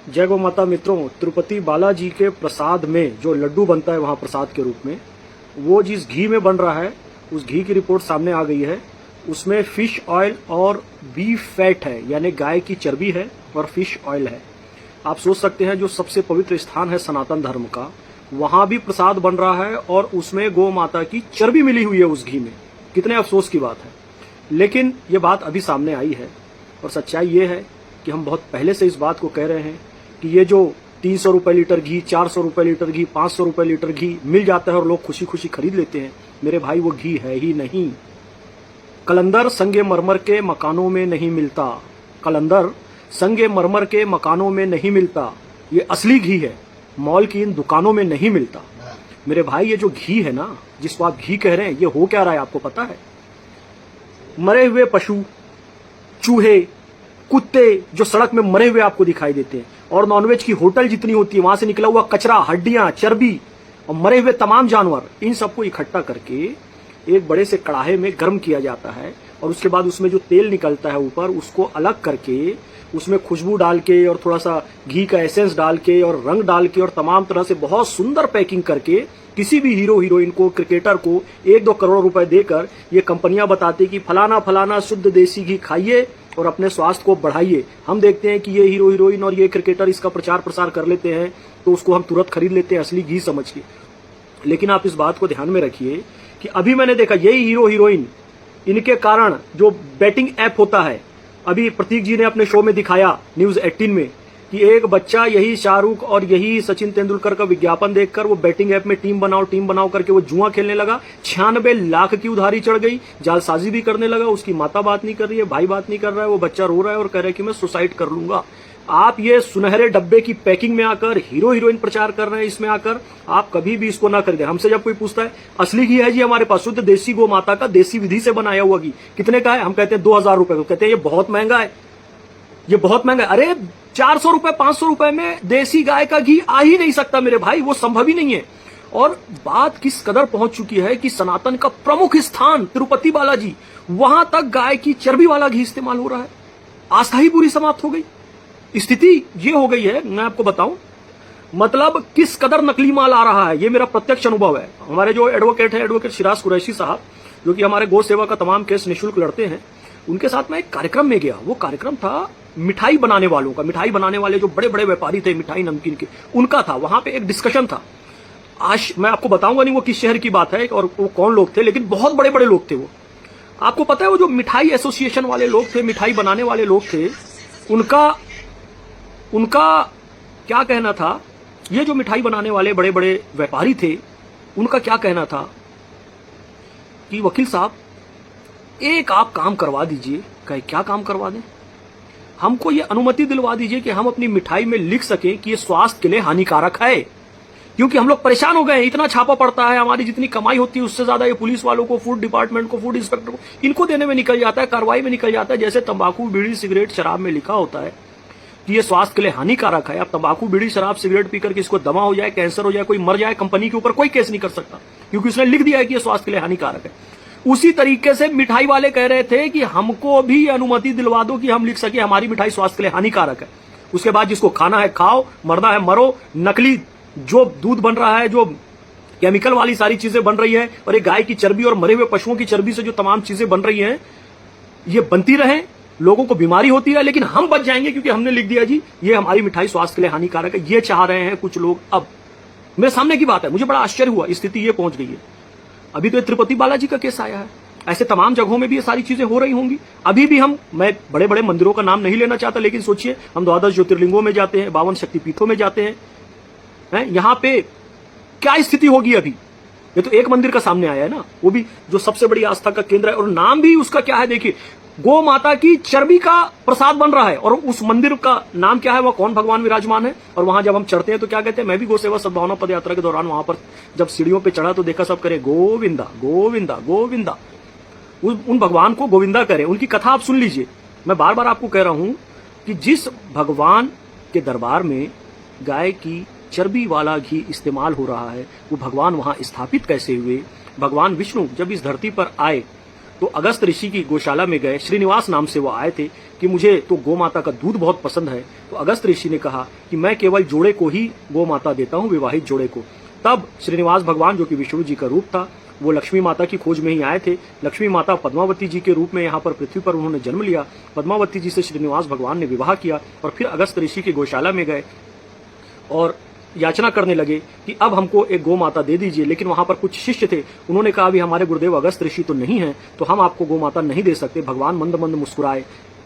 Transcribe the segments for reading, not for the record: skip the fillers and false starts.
जय गौ माता मित्रों, तिरुपति बालाजी के प्रसाद में जो लड्डू बनता है वहाँ प्रसाद के रूप में, वो जिस घी में बन रहा है उस घी की रिपोर्ट सामने आ गई है। उसमें फिश ऑयल और बीफ फैट है, यानी गाय की चर्बी है और फिश ऑयल है। आप सोच सकते हैं जो सबसे पवित्र स्थान है सनातन धर्म का, वहां भी प्रसाद बन रहा है और उसमें गौ माता की चर्बी मिली हुई है उस घी में। कितने अफसोस की बात है, लेकिन ये बात अभी सामने आई है और सच्चाई ये है कि हम बहुत पहले से इस बात को कह रहे हैं कि ये जो 300 रुपए लीटर घी, 400 रुपए लीटर घी, 500 रुपए लीटर घी मिल जाता है और लोग खुशी खुशी खरीद लेते हैं, मेरे भाई वो घी है ही नहीं। कलंदर संगे मरमर के मकानों में नहीं मिलता, कलंदर संगे मरमर के मकानों में नहीं मिलता, ये असली घी है, मॉल की इन दुकानों में नहीं मिलता। मेरे भाई ये जो घी है ना, जिसको आप घी कह रहे हैं, ये हो क्या रहा है आपको पता है? मरे हुए पशु, चूहे, कुत्ते जो सड़क में मरे हुए आपको दिखाई देते हैं, और नॉनवेज की होटल जितनी होती है वहां से निकला हुआ कचरा, हड्डियां, चर्बी और मरे हुए तमाम जानवर, इन सबको इकट्ठा करके एक बड़े से कड़ाहे में गर्म किया जाता है और उसके बाद उसमें जो तेल निकलता है ऊपर, उसको अलग करके उसमें खुशबू डाल के और थोड़ा सा घी का एसेंस डाल के और रंग डाल के और तमाम तरह से बहुत सुंदर पैकिंग करके किसी भी हीरो हीरोइन को, क्रिकेटर को 1-2 करोड़ रुपए देकर ये कंपनियां बताती कि फलाना फलाना शुद्ध देसी घी खाइए और अपने स्वास्थ्य को बढ़ाइए। हम देखते हैं कि ये हीरो हीरोइन और ये क्रिकेटर इसका प्रचार प्रसार कर लेते हैं तो उसको हम तुरंत खरीद लेते हैं असली घी समझ के। लेकिन आप इस बात को ध्यान में रखिए कि अभी मैंने देखा यही हीरो हीरोइन, इनके कारण जो बैटिंग ऐप होता है, अभी प्रतीक जी ने अपने शो में दिखाया न्यूज 18 में कि एक बच्चा यही शाहरुख और यही सचिन तेंदुलकर का विज्ञापन देखकर वो बैटिंग ऐप में टीम बनाओ करके वो जुआ खेलने लगा। 96 लाख की उधारी चढ़ गई, जालसाजी भी करने लगा। उसकी माता बात नहीं कर रही है, भाई बात नहीं कर रहा है, वो बच्चा रो रहा है और कह रहा है कि मैं सुसाइड कर लूंगा। आप ये सुनहरे डब्बे की पैकिंग में आकर हीरो हीरोइन प्रचार कर रहे हैं, इसमें आकर आप कभी भी इसको ना खरीदें। हमसे जब कोई पूछता है असली घी है जी हमारे पास, शुद्ध देसी गौ माता का देसी विधि से बनाया हुआ घी, कितने का है? हम कहते हैं 2000 रुपए को। कहते हैं ये बहुत महंगा है, ये बहुत महंगा है। अरे 400 रुपए 500 रुपए में देसी गाय का घी आ ही नहीं सकता मेरे भाई, वो संभव ही नहीं है। और बात किस कदर पहुंच चुकी है कि सनातन का प्रमुख स्थान तिरुपति बालाजी, वहां तक गाय की चर्बी वाला घी इस्तेमाल हो रहा है। आस्था ही पूरी समाप्त हो गई। स्थिति ये हो गई है, मैं आपको बताऊं, मतलब किस कदर नकली माल आ रहा है, ये मेरा प्रत्यक्ष अनुभव है। हमारे जो एडवोकेट है, एडवोकेट शिराज कुरैशी साहब, जो कि हमारे गौ सेवा का तमाम केस निःशुल्क लड़ते हैं, उनके साथ मैं एक कार्यक्रम में गया। वो कार्यक्रम था मिठाई बनाने वालों का, मिठाई बनाने वाले जो बड़े बड़े व्यापारी थे मिठाई नमकीन के, उनका था। वहां पे एक डिस्कशन था। आज मैं आपको बताऊंगा नहीं वो किस शहर की बात है और वो कौन लोग थे, लेकिन बहुत बड़े बड़े लोग थे वो। आपको पता है वो जो मिठाई एसोसिएशन वाले लोग थे, मिठाई बनाने वाले लोग थे, उनका क्या कहना था? ये जो मिठाई बनाने वाले बड़े बड़े व्यापारी थे, उनका क्या कहना था कि वकील साहब एक आप काम करवा दीजिए। कहे क्या काम करवा दें? हमको ये अनुमति दिलवा दीजिए कि हम अपनी मिठाई में लिख सकें कि ये स्वास्थ्य के लिए हानिकारक है, क्योंकि हम लोग परेशान हो गए हैं। इतना छापा पड़ता है, हमारी जितनी कमाई होती है उससे ज्यादा ये पुलिस वालों को, फूड डिपार्टमेंट को, फूड इंस्पेक्टर को, इनको देने में निकल जाता है, कार्रवाई में निकल जाता है। जैसे तंबाकू, बीड़ी, सिगरेट, शराब में लिखा होता है कि ये स्वास्थ्य के लिए हानिकारक है। अब तंबाकू, बीड़ी, शराब, सिगरेट पीकर किसको दमा हो जाए, कैंसर हो जाए, कोई मर जाए, कंपनी के ऊपर कोई केस नहीं कर सकता, क्योंकि उसने लिख दिया है कि ये स्वास्थ्य के लिए हानिकारक है। उसी तरीके से मिठाई वाले कह रहे थे कि हमको भी अनुमति दिलवा दो कि हम लिख सके हमारी मिठाई स्वास्थ्य के लिए हानिकारक है। उसके बाद जिसको खाना है खाओ, मरना है मरो। नकली जो दूध बन रहा है, जो केमिकल वाली सारी चीजें बन रही है, और एक गाय की चर्बी और मरे हुए पशुओं की चर्बी से जो तमाम चीजें बन रही हैं, ये बनती रहे, लोगों को बीमारी होती है, लेकिन हम बच जाएंगे क्योंकि हमने लिख दिया जी ये हमारी मिठाई स्वास्थ्य के लिए हानिकारक है। ये चाह रहे हैं कुछ लोग। अब मेरे सामने की बात है, मुझे बड़ा आश्चर्य हुआ, स्थिति ये पहुंच गई है। अभी तो तिरुपति बालाजी का केस आया है, ऐसे तमाम जगहों में भी ये सारी चीजें हो रही होंगी। अभी भी मैं बड़े बड़े मंदिरों का नाम नहीं लेना चाहता, लेकिन सोचिए हम 12 ज्योतिर्लिंगों में जाते हैं, 52 शक्तिपीठों में जाते हैं, यहां पे क्या स्थिति होगी अभी? ये तो एक मंदिर का सामने आया है ना, वो भी जो सबसे बड़ी आस्था का केंद्र है, और नाम भी उसका क्या है देखिए, गौ माता की चर्बी का प्रसाद बन रहा है। और उस मंदिर का नाम क्या है, वह कौन भगवान विराजमान है? और वहां जब हम चढ़ते हैं तो क्या कहते हैं? मैं भी गौ सेवा सद्भावना पद यात्रा के दौरान वहां पर जब सीढ़ियों पे चढ़ा तो देखा सब करे गोविंदा गोविंदा गोविंदा। उन भगवान को गोविंदा करें, उनकी कथा आप सुन लीजिए। मैं बार बार आपको कह रहा हूं कि जिस भगवान के दरबार में गाय की चर्बी वाला घी इस्तेमाल हो रहा है, वो भगवान वहां स्थापित कैसे हुए? भगवान विष्णु जब इस धरती पर आए तो अगस्त ऋषि की गौशाला में गए, श्रीनिवास नाम से वो आए थे कि मुझे तो गौ माता का दूध बहुत पसंद है। तो अगस्त ऋषि ने कहा कि मैं केवल जोड़े को ही गौ माता देता हूं, विवाहित जोड़े को। तब श्रीनिवास भगवान, जो कि विष्णु जी का रूप था, वो लक्ष्मी माता की खोज में ही आए थे। लक्ष्मी माता पद्मावती जी के रूप में यहाँ पर पृथ्वी पर उन्होंने जन्म लिया। पद्मावती जी से श्रीनिवास भगवान ने विवाह किया और फिर अगस्त ऋषि की गौशाला में गए और याचना करने लगे कि अब हमको एक गौ माता दे दीजिए। लेकिन वहां पर कुछ शिष्य थे, उन्होंने कहा अभी हमारे गुरुदेव अगस्त ऋषि तो नहीं है, तो हम आपको गौ माता नहीं दे सकते। भगवान मंद मंद मुस्कुराए,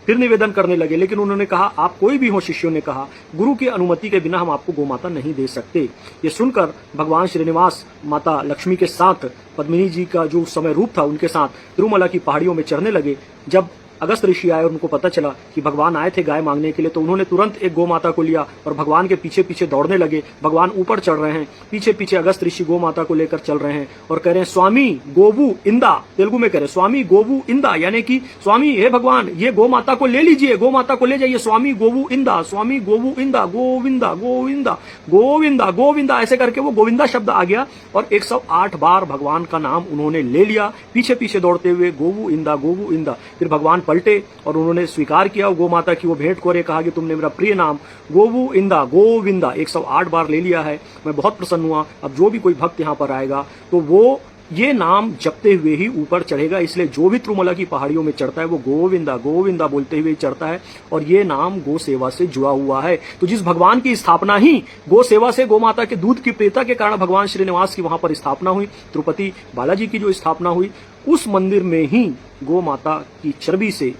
फिर निवेदन करने लगे, लेकिन उन्होंने कहा आप कोई भी हो, शिष्यों ने कहा गुरु की अनुमति के बिना हम आपको गौ माता नहीं दे सकते। ये सुनकर भगवान श्रीनिवास माता लक्ष्मी के साथ, पद्मिनी जी का जो उस समय रूप था उनके साथ तिरुमला की पहाड़ियों में चढ़ने लगे। जब अगस्त ऋषि आए और उनको पता चला कि भगवान आए थे गाय मांगने के लिए, तो उन्होंने तुरंत एक गौ माता को लिया और भगवान के पीछे पीछे दौड़ने लगे। भगवान ऊपर चढ़ रहे हैं, पीछे पीछे अगस्त ऋषि गौ माता को लेकर चल रहे हैं और कह रहे हैं स्वामी गोवु इंदा, तेलुगु में कह रहे हैं स्वामी गोवु इंदा, यानी कि स्वामी हे भगवान ये गौ माता को ले लीजिए, गौ माता को ले जाइए, स्वामी गोवु इंदा, स्वामी गोवु इंदा, गोविंदा गोविंदा गोविंदा गोविंदा, ऐसे करके वो गोविंदा शब्द आ गया और 108 बार भगवान का नाम उन्होंने ले लिया, पीछे पीछे दौड़ते हुए गोवु इंदा गोवु इंदा। फिर भगवान पलटे और उन्होंने स्वीकार किया गौ माता की वो भेंट को, कहा कि तुमने मेरा प्रिय नाम गोवु इंदा गोविंदा 108 बार ले लिया है, मैं बहुत प्रसन्न हुआ। अब जो भी कोई भक्त यहाँ पर आएगा तो वो ये नाम जपते हुए ही ऊपर चढ़ेगा, इसलिए जो भी तिरुमला की पहाड़ियों में चढ़ता है वो गोविंदा गोविंदा बोलते हुए चढ़ता है और ये नाम गो सेवा से जुड़ा हुआ है। तो जिस भगवान की स्थापना ही गो सेवा से, गौ माता के दूध की प्रियता के कारण भगवान श्रीनिवास की वहां पर स्थापना हुई, तिरुपति बालाजी की जो स्थापना हुई, उस मंदिर में ही गौ माता की चर्बी से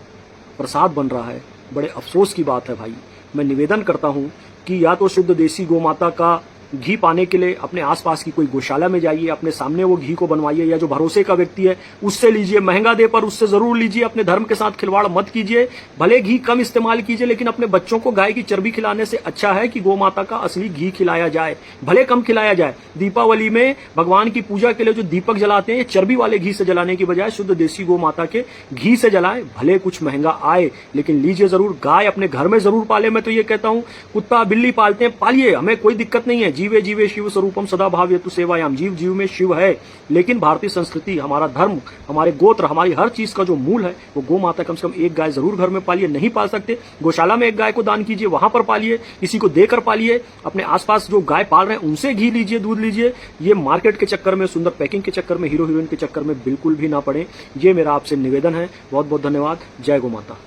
प्रसाद बन रहा है। बड़े अफसोस की बात है भाई। मैं निवेदन करता हूं कि या तो शुद्ध देसी गौ माता का घी पाने के लिए अपने आसपास की कोई गौशाला में जाइए, अपने सामने वो घी को बनवाइए, या जो भरोसे का व्यक्ति है उससे लीजिए, महंगा दे पर उससे जरूर लीजिए। अपने धर्म के साथ खिलवाड़ मत कीजिए, भले घी कम इस्तेमाल कीजिए, लेकिन अपने बच्चों को गाय की चर्बी खिलाने से अच्छा है कि गौ माता का असली घी खिलाया जाए, भले कम खिलाया जाए। दीपावली में भगवान की पूजा के लिए जो दीपक जलाते हैं, चर्बी वाले घी से जलाने की बजाय शुद्ध देसी गौ माता के घी से जलाएं, भले कुछ महंगा आए लेकिन लीजिए जरूर। गाय अपने घर में जरूर पाले, मैं तो ये कहता हूं, कुत्ता बिल्ली पालते हैं पालिए, हमें कोई दिक्कत नहीं है। जीवे जीवे शिव स्वरूपम सदा भावयतु सेवायाम, जीव जीव में शिव है। लेकिन भारतीय संस्कृति, हमारा धर्म, हमारे गोत्र, हमारी हर चीज का जो मूल है वो गौ माता। कम से कम एक गाय जरूर घर में पालिए, नहीं पाल सकते गौशाला में एक गाय को दान कीजिए, वहां पर पालिए, किसी को देकर पालिए। अपने आसपास जो गाय पाल रहे हैं उनसे घी लीजिए, दूध लीजिए। ये मार्केट के चक्कर में, सुंदर पैकिंग के चक्कर में, हीरो हीरोइन के चक्कर में बिल्कुल भी ना पड़े। ये मेरा आपसे निवेदन है। बहुत बहुत धन्यवाद। जय गौ माता।